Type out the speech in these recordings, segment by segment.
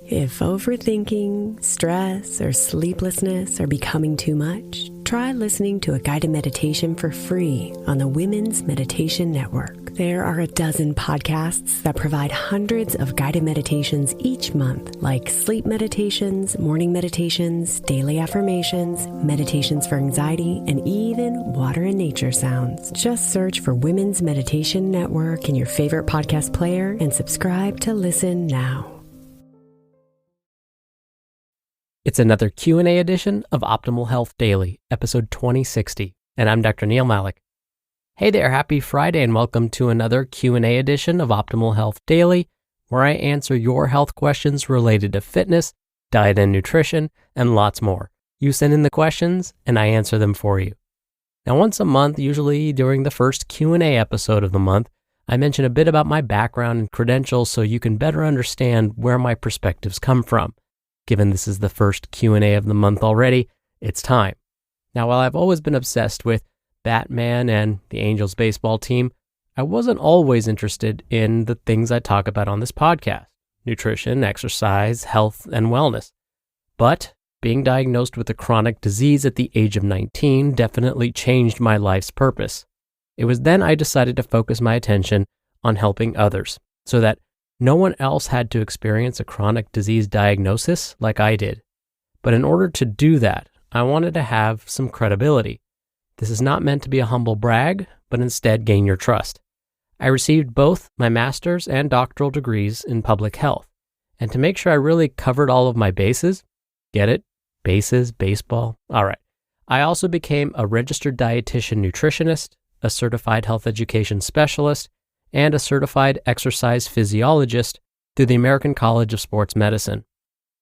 If overthinking, stress, or sleeplessness are becoming too much, try listening to a guided meditation for free on the Women's Meditation Network. There are a dozen podcasts that provide hundreds of guided meditations each month, like sleep meditations, morning meditations, daily affirmations, meditations for anxiety, and even water and nature sounds. Just search for Women's Meditation Network in your favorite podcast player and subscribe to listen now. It's another Q&A edition of Optimal Health Daily, episode 2060, and I'm Dr. Neal Malik. Hey there, happy Friday, and welcome to another Q&A edition of Optimal Health Daily, where I answer your health questions related to fitness, diet and nutrition, and lots more. You send in the questions, and I answer them for you. Now, once a month, usually during the first Q&A episode of the month, I mention a bit about my background and credentials so you can better understand where my perspectives come from. Given this is the first Q&A of the month already, it's time. Now, while I've always been obsessed with Batman and the Angels baseball team, I wasn't always interested in the things I talk about on this podcast: nutrition, exercise, health, and wellness. But being diagnosed with a chronic disease at the age of 19 definitely changed my life's purpose. It was then I decided to focus my attention on helping others so that no one else had to experience a chronic disease diagnosis like I did. But in order to do that, I wanted to have some credibility. This is not meant to be a humble brag, but instead gain your trust. I received both my master's and doctoral degrees in public health. And to make sure I really covered all of my bases, get it? Bases, baseball, all right. I also became a registered dietitian nutritionist, a certified health education specialist, and a certified exercise physiologist through the American College of Sports Medicine.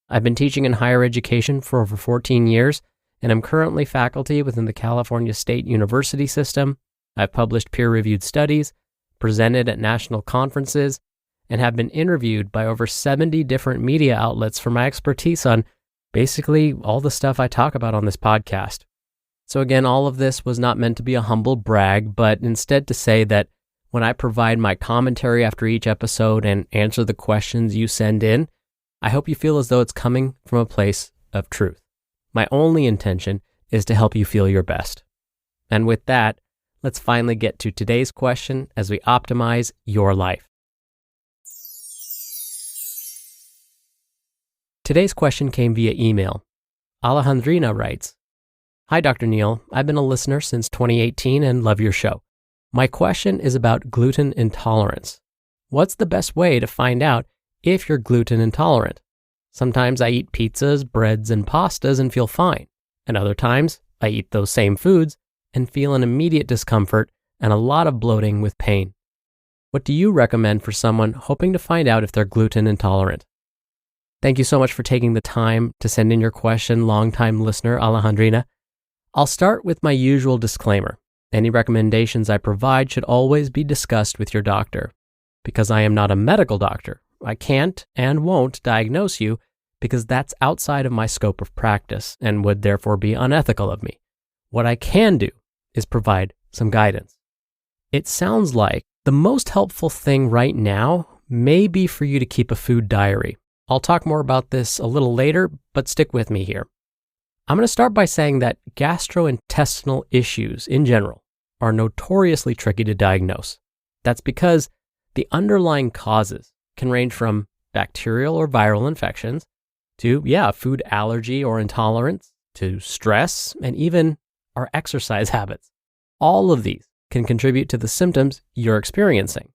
I've been teaching in higher education for over 14 years, and I'm currently faculty within the California State University system. I've published peer-reviewed studies, presented at national conferences, and have been interviewed by over 70 different media outlets for my expertise on basically all the stuff I talk about on this podcast. So again, all of this was not meant to be a humble brag, but instead to say that when I provide my commentary after each episode and answer the questions you send in, I hope you feel as though it's coming from a place of truth. My only intention is to help you feel your best. And with that, let's finally get to today's question as we optimize your life. Today's question came via email. Alejandrina writes, "Hi, Dr. Neal. I've been a listener since 2018 and love your show. My question is about gluten intolerance. What's the best way to find out if you're gluten intolerant? Sometimes I eat pizzas, breads, and pastas and feel fine. And other times I eat those same foods and feel an immediate discomfort and a lot of bloating with pain. What do you recommend for someone hoping to find out if they're gluten intolerant?" Thank you so much for taking the time to send in your question, longtime listener Alejandrina. I'll start with my usual disclaimer. Any recommendations I provide should always be discussed with your doctor. Because I am not a medical doctor, I can't and won't diagnose you because that's outside of my scope of practice and would therefore be unethical of me. What I can do is provide some guidance. It sounds like the most helpful thing right now may be for you to keep a food diary. I'll talk more about this a little later, but stick with me here. I'm going to start by saying that gastrointestinal issues in general are notoriously tricky to diagnose. That's because the underlying causes can range from bacterial or viral infections to, food allergy or intolerance, to stress, and even our exercise habits. All of these can contribute to the symptoms you're experiencing.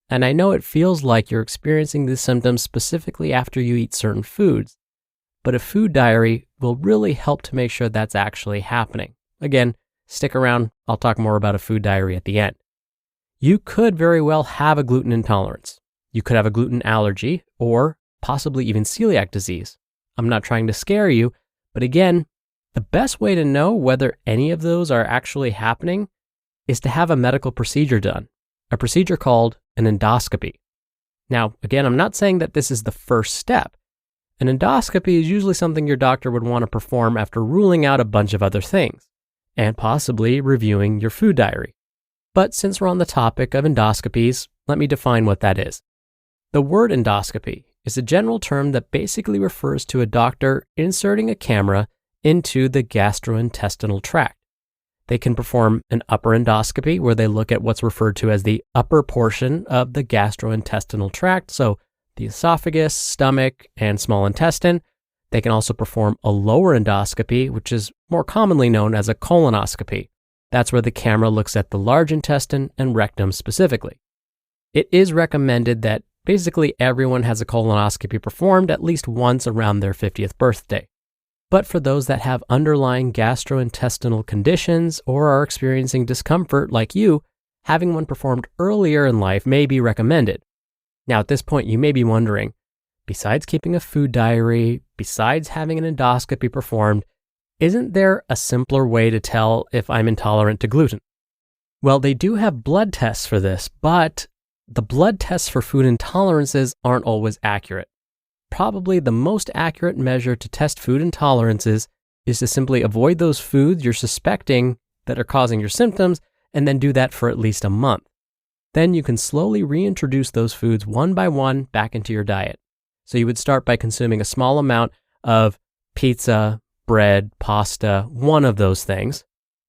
And I know it feels like you're experiencing these symptoms specifically after you eat certain foods, but a food diary will really help to make sure that's actually happening. Again, stick around. I'll talk more about a food diary at the end. You could very well have a gluten intolerance. You could have a gluten allergy or possibly even celiac disease. I'm not trying to scare you, but again, the best way to know whether any of those are actually happening is to have a medical procedure done, a procedure called an endoscopy. Now, again, I'm not saying that this is the first step. An endoscopy is usually something your doctor would want to perform after ruling out a bunch of other things and possibly reviewing your food diary. But since we're on the topic of endoscopies, let me define what that is. The word endoscopy is a general term that basically refers to a doctor inserting a camera into the gastrointestinal tract. They can perform an upper endoscopy where they look at what's referred to as the upper portion of the gastrointestinal tract, so the esophagus, stomach, and small intestine. They can also perform a lower endoscopy, which is more commonly known as a colonoscopy. That's where the camera looks at the large intestine and rectum specifically. It is recommended that basically everyone has a colonoscopy performed at least once around their 50th birthday. But for those that have underlying gastrointestinal conditions or are experiencing discomfort like you, having one performed earlier in life may be recommended. Now, at this point, you may be wondering, besides keeping a food diary, besides having an endoscopy performed, isn't there a simpler way to tell if I'm intolerant to gluten? Well, they do have blood tests for this, but the blood tests for food intolerances aren't always accurate. Probably the most accurate measure to test food intolerances is to simply avoid those foods you're suspecting that are causing your symptoms and then do that for at least a month. Then you can slowly reintroduce those foods one by one back into your diet. So you would start by consuming a small amount of pizza, bread, pasta, one of those things.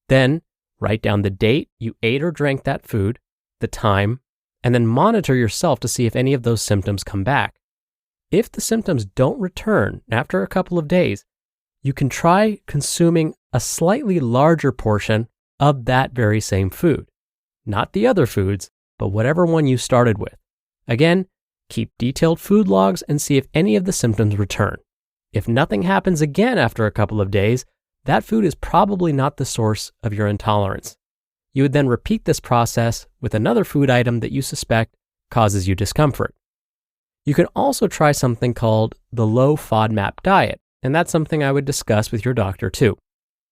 Then write down the date you ate or drank that food, the time, and then monitor yourself to see if any of those symptoms come back. If the symptoms don't return after a couple of days, you can try consuming a slightly larger portion of that very same food. Not the other foods, but whatever one you started with. Again, keep detailed food logs and see if any of the symptoms return. If nothing happens again after a couple of days, that food is probably not the source of your intolerance. You would then repeat this process with another food item that you suspect causes you discomfort. You can also try something called the low FODMAP diet, and that's something I would discuss with your doctor too.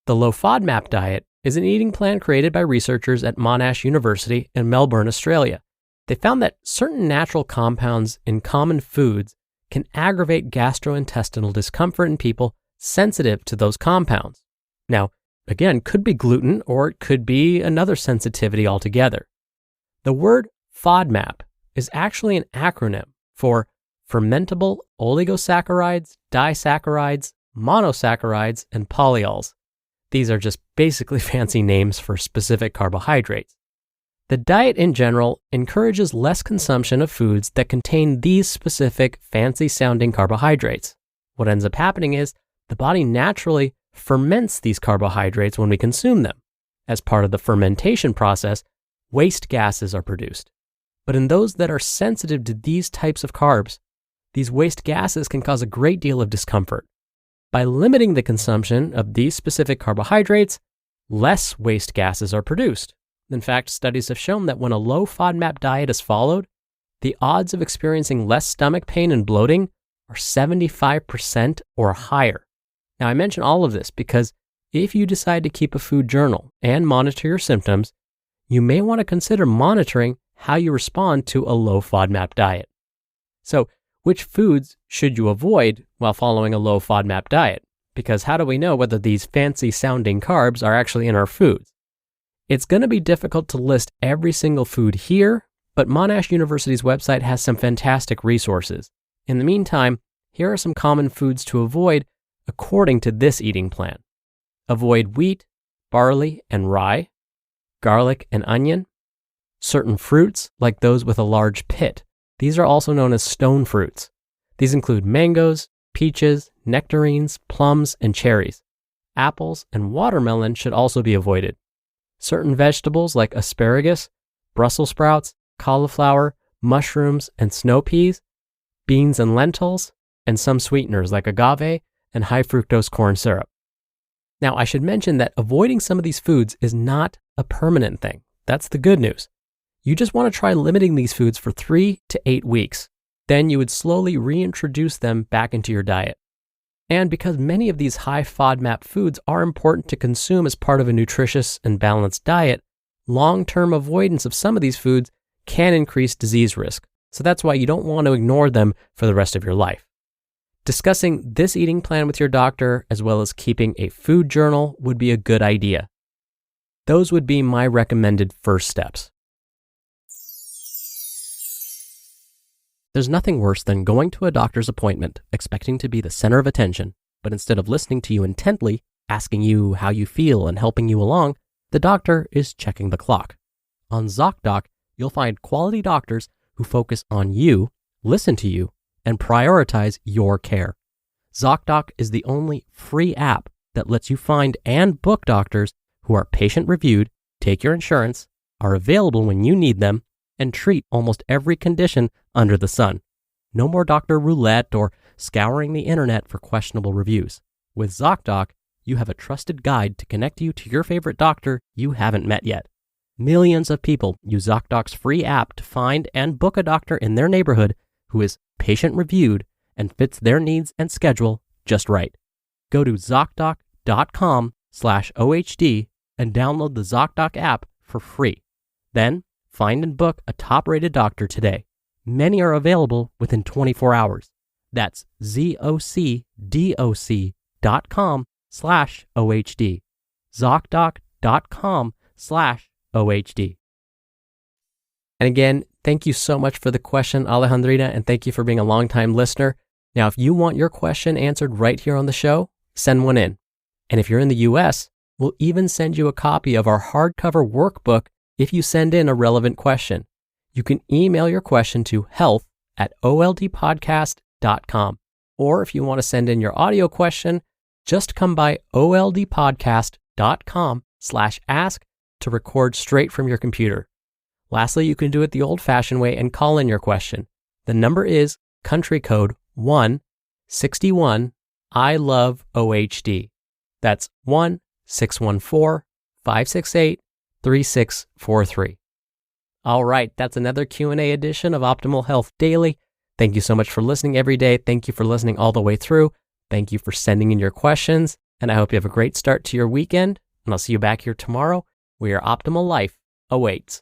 The low FODMAP diet is an eating plan created by researchers at Monash University in Melbourne, Australia. They found that certain natural compounds in common foods can aggravate gastrointestinal discomfort in people sensitive to those compounds. Now, again, could be gluten or it could be another sensitivity altogether. The word FODMAP is actually an acronym for fermentable oligosaccharides, disaccharides, monosaccharides, and polyols. These are just basically fancy names for specific carbohydrates. The diet in general encourages less consumption of foods that contain these specific fancy-sounding carbohydrates. What ends up happening is the body naturally ferments these carbohydrates when we consume them. As part of the fermentation process, waste gases are produced. But in those that are sensitive to these types of carbs, these waste gases can cause a great deal of discomfort. By limiting the consumption of these specific carbohydrates, less waste gases are produced. In fact, studies have shown that when a low FODMAP diet is followed, the odds of experiencing less stomach pain and bloating are 75% or higher. Now, I mention all of this because if you decide to keep a food journal and monitor your symptoms, you may want to consider monitoring how you respond to a low FODMAP diet. So, which foods should you avoid while following a low FODMAP diet? Because how do we know whether these fancy-sounding carbs are actually in our foods? It's going to be difficult to list every single food here, but Monash University's website has some fantastic resources. In the meantime, here are some common foods to avoid according to this eating plan. Avoid wheat, barley, and rye, garlic and onion, certain fruits like those with a large pit. These are also known as stone fruits. These include mangoes, peaches, nectarines, plums, and cherries. Apples and watermelon should also be avoided. Certain vegetables like asparagus, Brussels sprouts, cauliflower, mushrooms, and snow peas, beans and lentils, and some sweeteners like agave and high fructose corn syrup. Now, I should mention that avoiding some of these foods is not a permanent thing. That's the good news. You just want to try limiting these foods for 3 to 8 weeks. Then you would slowly reintroduce them back into your diet. And because many of these high FODMAP foods are important to consume as part of a nutritious and balanced diet, long-term avoidance of some of these foods can increase disease risk. So that's why you don't want to ignore them for the rest of your life. Discussing this eating plan with your doctor, as well as keeping a food journal, would be a good idea. Those would be my recommended first steps. There's nothing worse than going to a doctor's appointment expecting to be the center of attention, but instead of listening to you intently, asking you how you feel and helping you along, the doctor is checking the clock. On ZocDoc, you'll find quality doctors who focus on you, listen to you, and prioritize your care. ZocDoc is the only free app that lets you find and book doctors who are patient-reviewed, take your insurance, are available when you need them, and treat almost every condition under the sun. No more doctor roulette or scouring the internet for questionable reviews. With ZocDoc, you have a trusted guide to connect you to your favorite doctor you haven't met yet. Millions of people use ZocDoc's free app to find and book a doctor in their neighborhood who is patient-reviewed and fits their needs and schedule just right. Go to ZocDoc.com/OHD and download the ZocDoc app for free. Then, find and book a top-rated doctor today. Many are available within 24 hours. That's ZocDoc.com/OHD. ZocDoc.com/OHD. And again, thank you so much for the question, Alejandrina, and thank you for being a longtime listener. Now, if you want your question answered right here on the show, send one in. And if you're in the US, we'll even send you a copy of our hardcover workbook if you send in a relevant question. You can email your question to health@oldpodcast.com. Or if you want to send in your audio question, just come by oldpodcast.com/ask to record straight from your computer. Lastly, you can do it the old-fashioned way and call in your question. The number is country code 161 I love OHD. That's 1-614-568-3643. All right, that's another Q&A edition of Optimal Health Daily. Thank you so much for listening every day. Thank you for listening all the way through. Thank you for sending in your questions, and I hope you have a great start to your weekend, and I'll see you back here tomorrow where your optimal life awaits.